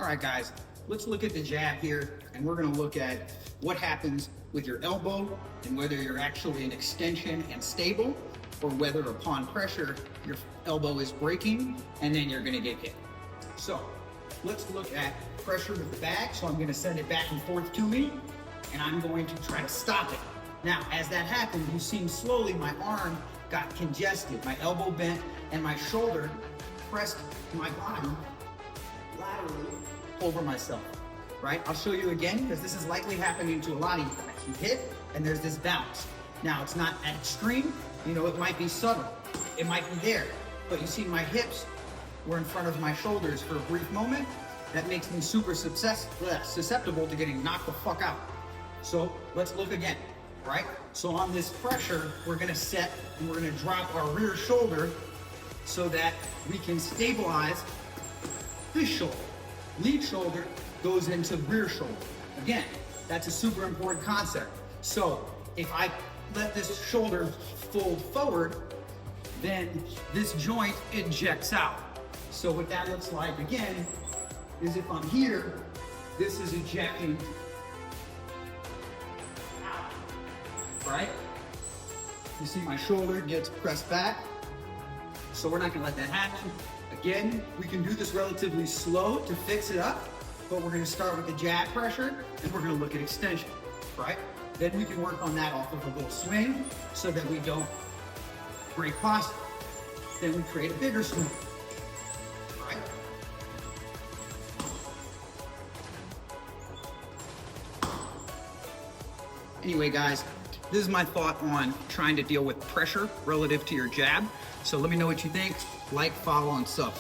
All right, guys, let's look at the jab here, and we're gonna look at what happens with your elbow and whether you're actually in extension and stable, or whether upon pressure, your elbow is breaking and then you're gonna get hit. So let's look at pressure with the bag. So I'm gonna send it back and forth to me, and I'm going to try to stop it. Now, as that happened, you see slowly my arm got congested, my elbow bent, and my shoulder pressed my body laterally over myself, right? I'll show you again, because this is likely happening to a lot of you guys. You hit, and there's this bounce. Now, it's not at extreme, it might be subtle, it might be there, but you see my hips were in front of my shoulders for a brief moment. That makes me super susceptible to getting knocked the fuck out. So let's look again, right? So on this pressure, we're gonna set and we're gonna drop our rear shoulder so that we can stabilize this shoulder. Lead shoulder goes into rear shoulder. Again, that's a super important concept. So if I let this shoulder fold forward, then this joint ejects out. So what that looks like, again, is if I'm here, this is ejecting out, right? You see my shoulder gets pressed back. So we're not gonna let that happen. Again, we can do this relatively slow to fix it up, but we're gonna start with the jab pressure and we're gonna look at extension, right? Then we can work on that off of a little swing so that we don't break posture. Then we create a bigger swing, right? Anyway, guys, this is my thought on trying to deal with pressure relative to your jab. So let me know what you think. Like, follow, and sub.